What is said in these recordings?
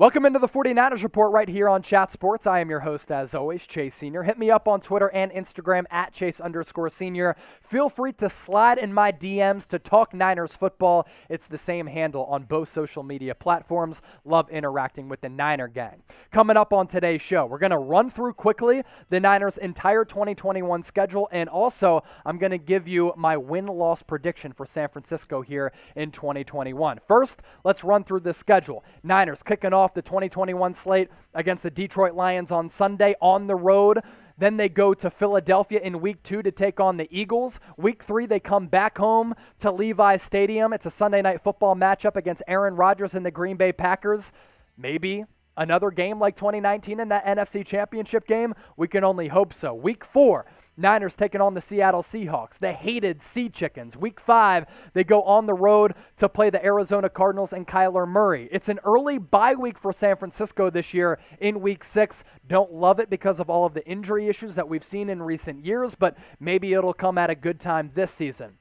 Welcome into the 49ers Report right here on Chat Sports. I am your host, as always, Chase Sr. Hit me up on Twitter and Instagram at Chase_Senior. Feel free to slide in my DMs to talk Niners football. It's the same handle on both social media platforms. Love interacting with the Niner gang. Coming up on today's show, we're going to run through quickly the Niners' entire 2021 schedule, and also I'm going to give you my win-loss prediction for San Francisco here in 2021. First, let's run through the schedule. Niners kicking off the 2021 slate against the Detroit Lions on Sunday on the road. Then they go to Philadelphia in Week 2 to take on the Eagles. Week 3, they come back home to Levi's Stadium. It's a Sunday Night Football matchup against Aaron Rodgers and the Green Bay Packers. Maybe another game like 2019 in that NFC Championship game. We can only hope so. Week 4. Niners taking on the Seattle Seahawks, the hated Sea Chickens. Week 5, they go on the road to play the Arizona Cardinals and Kyler Murray. It's an early bye week for San Francisco this year in Week 6. Don't love it because of all of the injury issues that we've seen in recent years, but maybe it'll come at a good time this season.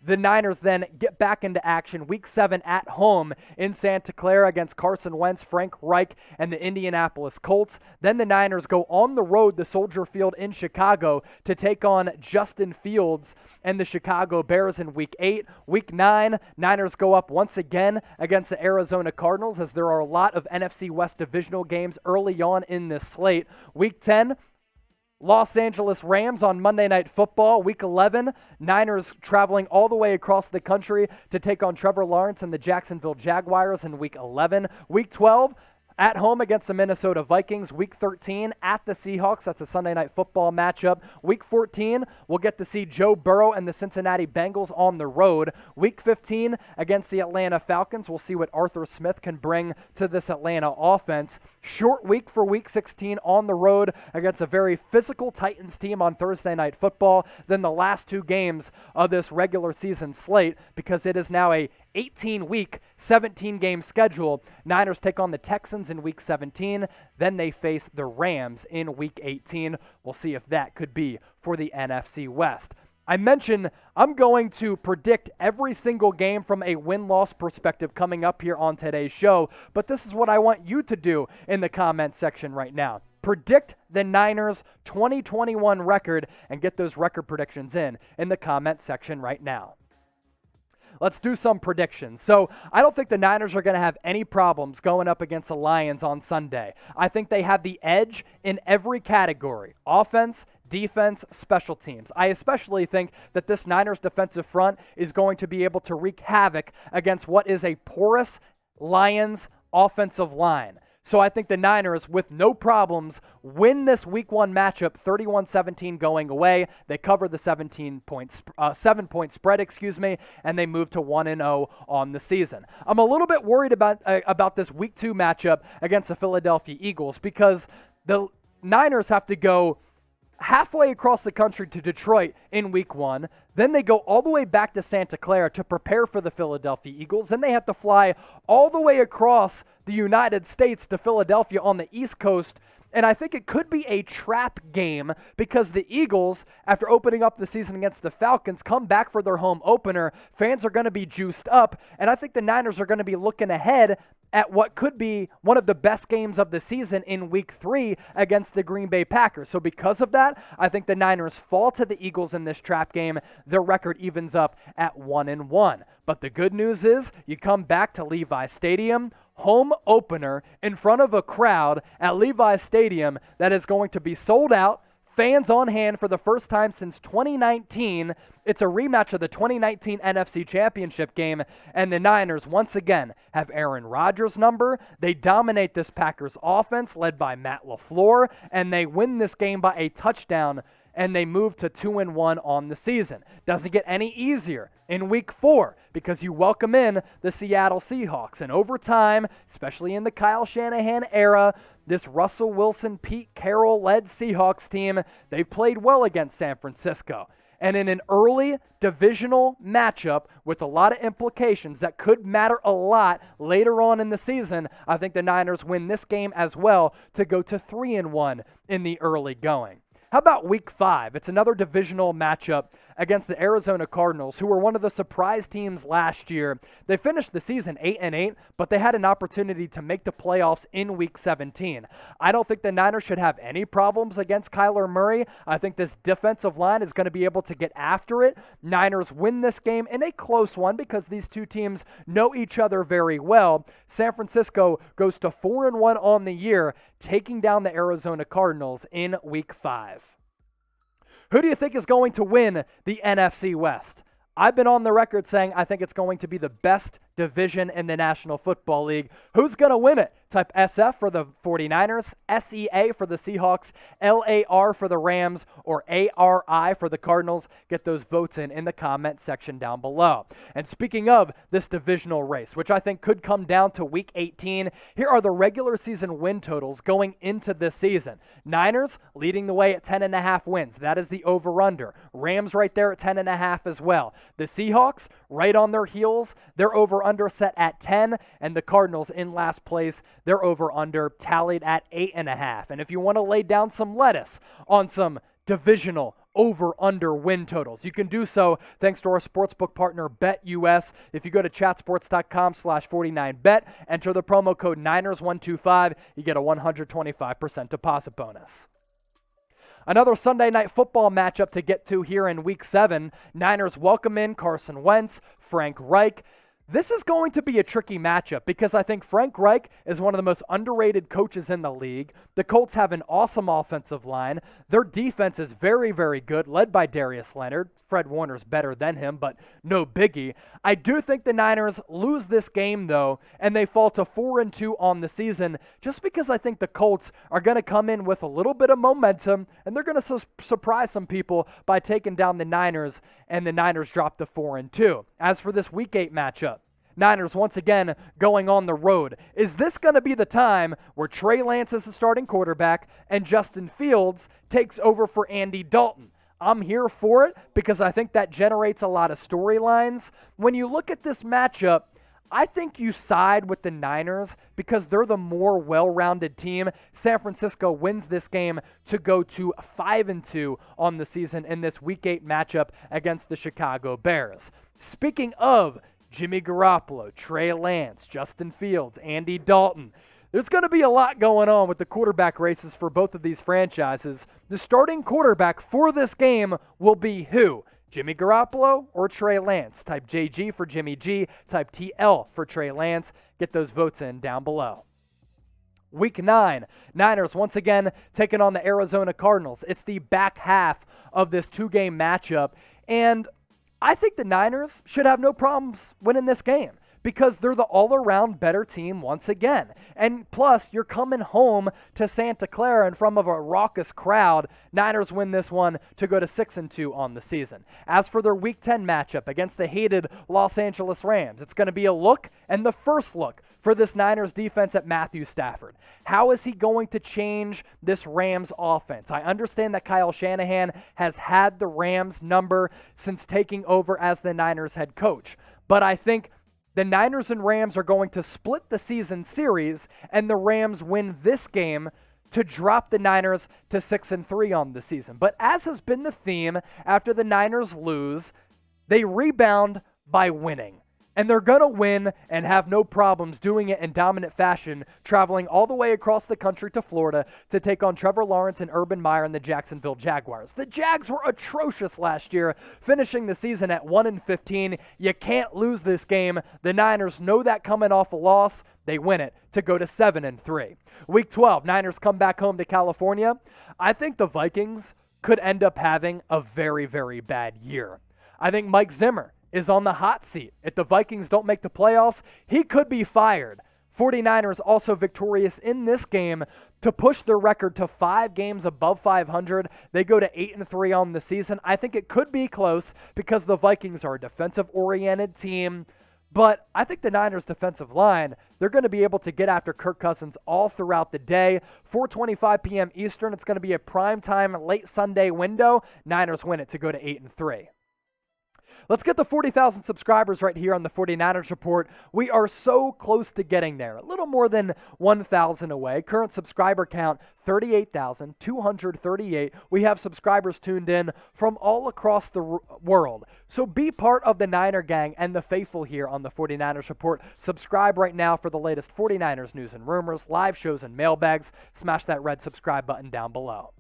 The Niners then get back into action Week 7 at home in Santa Clara against Carson Wentz, Frank Reich, and the Indianapolis Colts. Then the Niners go on the road to Soldier Field in Chicago to take on Justin Fields and the Chicago Bears in Week 8. Week 9, Niners go up once again against the Arizona Cardinals, as there are a lot of NFC West divisional games early on in this slate. Week 10, Los Angeles Rams on Monday Night Football. Week 11, Niners traveling all the way across the country to take on Trevor Lawrence and the Jacksonville Jaguars in Week 11. Week 12, at home against the Minnesota Vikings. Week 13, at the Seahawks. That's a Sunday Night Football matchup. Week 14, we'll get to see Joe Burrow and the Cincinnati Bengals on the road. Week 15, against the Atlanta Falcons. We'll see what Arthur Smith can bring to this Atlanta offense. Short week for Week 16 on the road against a very physical Titans team on Thursday Night Football. Then the last 2 games of this regular season slate, because it is now a 18-week, 17-game schedule. Niners take on the Texans in Week 17. Then they face the Rams in Week 18. We'll see if that could be for the NFC West. I mentioned I'm going to predict every single game from a win-loss perspective coming up here on today's show, but this is what I want you to do in the comment section right now. Predict the Niners' 2021 record and get those record predictions in the comment section right now. Let's do some predictions. So I don't think the Niners are going to have any problems going up against the Lions on Sunday. I think they have the edge in every category: offense, defense, special teams. I especially think that this Niners defensive front is going to be able to wreak havoc against what is a porous Lions offensive line. So I think the Niners, with no problems, win this Week 1 matchup 31-17 going away. They cover the 7-point spread, and they move to 1-0 on the season. I'm a little bit worried about this Week 2 matchup against the Philadelphia Eagles, because the Niners have to go halfway across the country to Detroit in Week 1. Then they go all the way back to Santa Clara to prepare for the Philadelphia Eagles. Then they have to fly all the way across the United States to Philadelphia on the East Coast. And I think it could be a trap game, because the Eagles, after opening up the season against the Falcons, come back for their home opener. Fans are going to be juiced up, and I think the Niners are going to be looking ahead at what could be one of the best games of the season in Week 3 against the Green Bay Packers. So because of that, I think the Niners fall to the Eagles in this trap game. Their record evens up at 1-1. But the good news is you come back to Levi's Stadium, home opener in front of a crowd at Levi's Stadium that is going to be sold out, fans on hand for the first time since 2019. It's a rematch of the 2019 NFC Championship game, and the Niners once again have Aaron Rodgers' number. They dominate this Packers offense led by Matt LaFleur, and they win this game by a touchdown, and they move to 2-1 on the season. Doesn't get any easier in Week 4, because you welcome in the Seattle Seahawks. And over time, especially in the Kyle Shanahan era, this Russell Wilson, Pete Carroll-led Seahawks team, they've played well against San Francisco. And in an early divisional matchup with a lot of implications that could matter a lot later on in the season, I think the Niners win this game as well to go to 3-1 in the early going. How about Week 5? It's another divisional matchup against the Arizona Cardinals, who were one of the surprise teams last year. They finished the season 8-8, but they had an opportunity to make the playoffs in Week 17. I don't think the Niners should have any problems against Kyler Murray. I think this defensive line is going to be able to get after it. Niners win this game in a close one because these two teams know each other very well. San Francisco goes to 4-1 on the year, taking down the Arizona Cardinals in Week 5. Who do you think is going to win the NFC West? I've been on the record saying I think it's going to be the best division in the National Football League. Who's going to win it? Type SF for the 49ers, SEA for the Seahawks, LAR for the Rams, or ARI for the Cardinals. Get those votes in the comment section down below. And speaking of this divisional race, which I think could come down to Week 18, here are the regular season win totals going into this season. Niners leading the way at 10.5 wins. That is the over-under. Rams right there at 10.5 as well. The Seahawks right on their heels. Their over-under set at 10, and the Cardinals in last place. Their over-under tallied at 8.5. And if you want to lay down some lettuce on some divisional over-under win totals, you can do so thanks to our sportsbook partner, BetUS. If you go to chatsports.com/49bet, enter the promo code Niners125, you get a 125% deposit bonus. Another Sunday Night Football matchup to get to here in Week 7. Niners welcome in Carson Wentz, Frank Reich. This is going to be a tricky matchup because I think Frank Reich is one of the most underrated coaches in the league. The Colts have an awesome offensive line. Their defense is very, very good, led by Darius Leonard. Fred Warner's better than him, but no biggie. I do think the Niners lose this game, though, and they fall to 4-2 on the season just because I think the Colts are going to come in with a little bit of momentum, and they're going to surprise some people by taking down the Niners, and the Niners drop to 4-2. As for this Week 8 matchup, Niners once again going on the road. Is this going to be the time where Trey Lance is the starting quarterback and Justin Fields takes over for Andy Dalton? I'm here for it because I think that generates a lot of storylines. When you look at this matchup, I think you side with the Niners because they're the more well-rounded team. San Francisco wins this game to go to 5-2 on the season in this Week 8 matchup against the Chicago Bears. Speaking of Jimmy Garoppolo, Trey Lance, Justin Fields, Andy Dalton, there's going to be a lot going on with the quarterback races for both of these franchises. The starting quarterback for this game will be who? Jimmy Garoppolo or Trey Lance? Type JG for Jimmy G, type TL for Trey Lance. Get those votes in down below. Week 9, Niners once again taking on the Arizona Cardinals. It's the back half of this two-game matchup, and I think the Niners should have no problems winning this game because they're the all-around better team once again. And plus, you're coming home to Santa Clara in front of a raucous crowd. Niners win this one to go to 6-2 on the season. As for their Week 10 matchup against the hated Los Angeles Rams, it's going to be a look and the first look for this Niners defense at Matthew Stafford. How is he going to change this Rams offense? I understand that Kyle Shanahan has had the Rams number since taking over as the Niners head coach, but I think the Niners and Rams are going to split the season series, and the Rams win this game to drop the Niners to 6-3 on the season. But as has been the theme, after the Niners lose, they rebound by winning. And they're going to win and have no problems doing it in dominant fashion, traveling all the way across the country to Florida to take on Trevor Lawrence and Urban Meyer and the Jacksonville Jaguars. The Jags were atrocious last year, finishing the season at 1-15. You can't lose this game. The Niners know that coming off a loss. They win it to go to 7-3. Week 12, Niners come back home to California. I think the Vikings could end up having a very, very bad year. I think Mike Zimmer is on the hot seat. If the Vikings don't make the playoffs, he could be fired. 49ers also victorious in this game to push their record to 5 games above 500. They go to 8-3 on the season. I think it could be close because the Vikings are a defensive-oriented team. But I think the Niners' defensive line, they're going to be able to get after Kirk Cousins all throughout the day. 4:25 p.m. Eastern, it's going to be a primetime late Sunday window. Niners win it to go to 8-3. Let's get to 40,000 subscribers right here on the 49ers Report. We are so close to getting there. A little more than 1,000 away. Current subscriber count, 38,238. We have subscribers tuned in from all across the world. So be part of the Niner gang and the faithful here on the 49ers Report. Subscribe right now for the latest 49ers news and rumors, live shows, and mailbags. Smash that red subscribe button down below.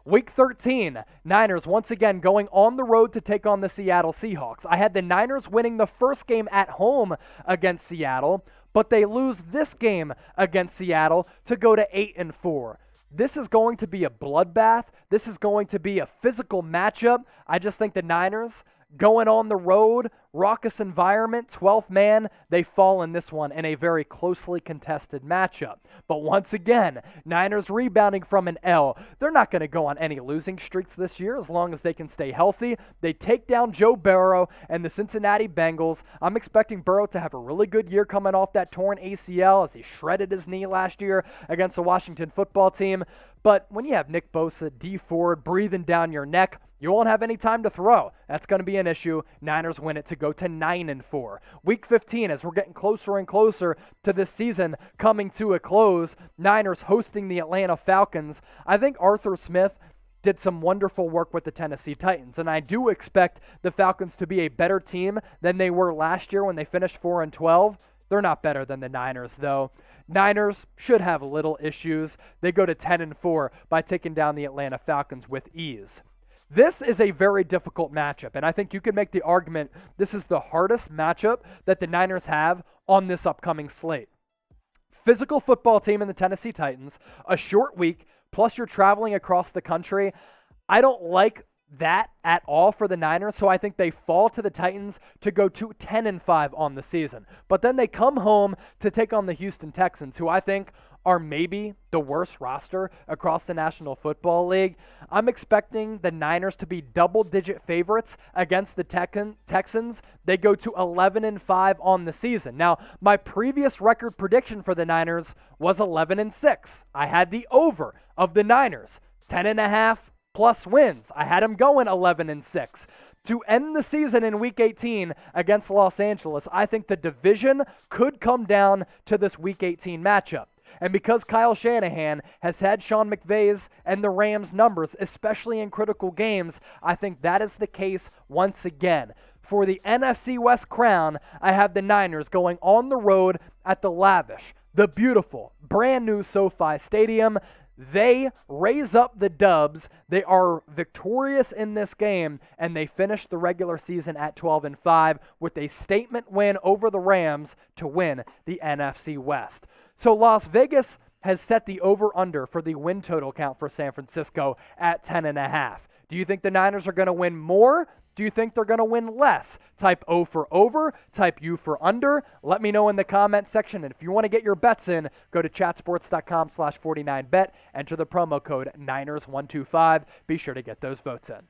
Week 13, Niners once again going on the road to take on the Seattle Seahawks. I had the Niners winning the first game at home against Seattle, but they lose this game against Seattle to go to 8-4. This is going to be a bloodbath. This is going to be a physical matchup. I just think the Niners going on the road, raucous environment, 12th man, they fall in this one in a very closely contested matchup. But once again, Niners rebounding from an L. They're not going to go on any losing streaks this year as long as they can stay healthy. They take down Joe Burrow and the Cincinnati Bengals. I'm expecting Burrow to have a really good year coming off that torn ACL as he shredded his knee last year against the Washington football team. But when you have Nick Bosa, D Ford breathing down your neck, you won't have any time to throw. That's going to be an issue. Niners win it to go to 9-4. Week 15, as we're getting closer and closer to this season coming to a close, Niners hosting the Atlanta Falcons. I think Arthur Smith did some wonderful work with the Tennessee Titans, and I do expect the Falcons to be a better team than they were last year when they finished 4-12. They're not better than the Niners, though. Niners should have little issues. They go to 10-4 by taking down the Atlanta Falcons with ease. This is a very difficult matchup, and I think you could make the argument this is the hardest matchup that the Niners have on this upcoming slate. Physical football team in the Tennessee Titans, a short week, plus you're traveling across the country. I don't like that at all for the Niners, so I think they fall to the Titans to go to 10-5 on the season. But then they come home to take on the Houston Texans, who I think are maybe the worst roster across the National Football League. I'm expecting the Niners to be double-digit favorites against the Texans. They go to 11-5 on the season. Now, my previous record prediction for the Niners was 11-6. I had the over of the Niners, 10.5 plus wins. I had them going 11-6. To end the season in Week 18 against Los Angeles, I think the division could come down to this Week 18 matchup. And because Kyle Shanahan has had Sean McVay's and the Rams' numbers, especially in critical games, I think that is the case once again. For the NFC West crown, I have the Niners going on the road at the lavish, the beautiful, brand new SoFi Stadium. They raise up the dubs. They are victorious in this game, and they finish the regular season at 12-5 with a statement win over the Rams to win the NFC West. So Las Vegas has set the over-under for the win total count for San Francisco at 10.5. Do you think the Niners are going to win more? Do you think they're going to win less? Type O for over, type U for under. Let me know in the comment section. And if you want to get your bets in, go to chatsports.com/49bet. Enter the promo code Niners125. Be sure to get those votes in.